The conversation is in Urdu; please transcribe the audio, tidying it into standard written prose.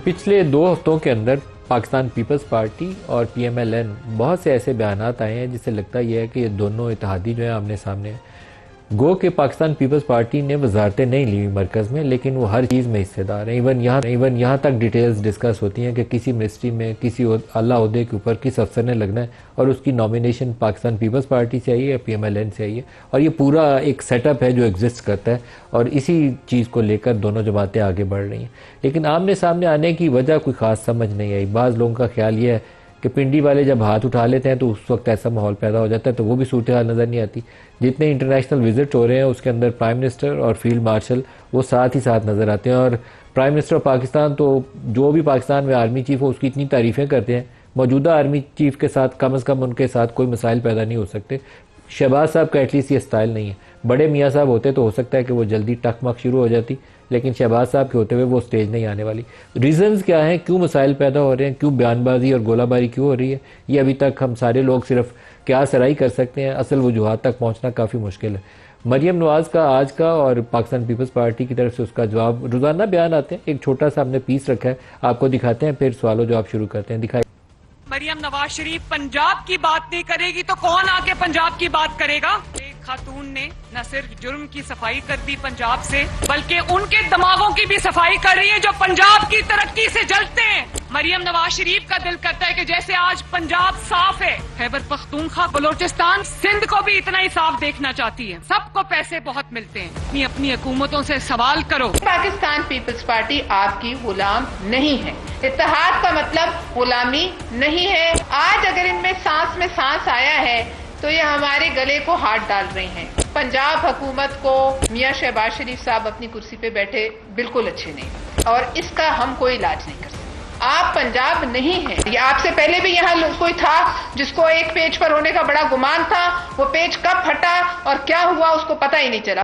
پچھلے 2 ہفتوں کے اندر پاکستان پیپلز پارٹی اور پی ایم ایل این بہت سے ایسے بیانات آئے ہیں جس سے لگتا یہ ہے کہ یہ دونوں اتحادی جو ہیں آمنے سامنے ہیں۔ گو کہ پاکستان پیپلز پارٹی نے وزارتیں نہیں لی مرکز میں، لیکن وہ ہر چیز میں حصے دار ہیں۔ ایون یہاں تک ڈیٹیلز ڈسکس ہوتی ہیں کہ کسی منسٹری میں کسی اعلیٰ عہدے کے اوپر کس افسر نے لگنا ہے اور اس کی نامینیشن پاکستان پیپلز پارٹی سے آئی ہے یا پی ایم ایل این سے آئی ہے، اور یہ پورا ایک سیٹ اپ ہے جو ایگزسٹ کرتا ہے، اور اسی چیز کو لے کر دونوں جماعتیں آگے بڑھ رہی ہیں۔ لیکن آمنے سامنے آنے کی وجہ کوئی خاص سمجھ نہیں آئی۔ بعض لوگوں کا خیال یہ ہے کہ پنڈی والے جب ہاتھ اٹھا لیتے ہیں تو اس وقت ایسا ماحول پیدا ہو جاتا ہے، تو وہ بھی صورتحال نظر نہیں آتی۔ جتنے انٹرنیشنل وزٹ ہو رہے ہیں اس کے اندر پرائم منسٹر اور فیلڈ مارشل وہ ساتھ ہی ساتھ نظر آتے ہیں، اور پرائم منسٹر آف پاکستان تو جو بھی پاکستان میں آرمی چیف ہو اس کی اتنی تعریفیں کرتے ہیں، موجودہ آرمی چیف کے ساتھ کم از کم ان کے ساتھ کوئی مسائل پیدا نہیں ہو سکتے۔ شہباز صاحب کا ایٹ لیسٹ یہ سٹائل نہیں ہے۔ بڑے میاں صاحب ہوتے تو ہو سکتا ہے کہ وہ جلدی ٹک مک شروع ہو جاتی، لیکن شہباز صاحب کے ہوتے ہوئے وہ سٹیج نہیں آنے والی۔ ریزنز کیا ہیں، کیوں مسائل پیدا ہو رہے ہیں، کیوں بیان بازی اور گولہ باری کیوں ہو رہی ہے، یہ ابھی تک ہم سارے لوگ صرف کیا سرائی کر سکتے ہیں، اصل وجوہات تک پہنچنا کافی مشکل ہے۔ مریم نواز کا آج کا اور پاکستان پیپلز پارٹی کی طرف سے اس کا جواب، روزانہ بیان آتے ہیں، ایک چھوٹا سا ہم نے پیس رکھا ہے، آپ کو دکھاتے ہیں، پھر سوال و جواب شروع کرتے ہیں۔ دکھائیں۔ مریم نواز شریف پنجاب کی بات نہیں کرے گی تو کون آ کے پنجاب کی بات کرے گا؟ ایک خاتون نے نہ صرف جرم کی صفائی کر دی پنجاب سے، بلکہ ان کے دماغوں کی بھی صفائی کر رہی ہے جو پنجاب کی ترقی سے جلتے ہیں۔ مریم نواز شریف کا دل کرتا ہے کہ جیسے آج پنجاب صاف ہے، خیبر پختونخوا، بلوچستان، سندھ کو بھی اتنا ہی صاف دیکھنا چاہتی ہے۔ سب کو پیسے بہت ملتے ہیں، اپنی حکومتوں سے سوال کرو۔ پاکستان پیپلز پارٹی آپ کی غلام نہیں ہے۔ اتحاد کا مطلب غلامی نہیں ہے۔ آج اگر ان میں سانس آیا ہے تو یہ ہمارے گلے کو ہاتھ ڈال رہے ہیں۔ پنجاب حکومت کو میاں شہباز شریف صاحب اپنی کرسی پہ بیٹھے بالکل اچھے نہیں، اور اس کا ہم کوئی علاج نہیں کر سکتے۔ آپ پنجاب نہیں ہیں۔ یہ آپ سے پہلے بھی یہاں کوئی تھا جس کو ایک پیج پر ہونے کا بڑا گمان تھا، وہ پیج کب پھٹا اور کیا ہوا اس کو پتہ ہی نہیں چلا۔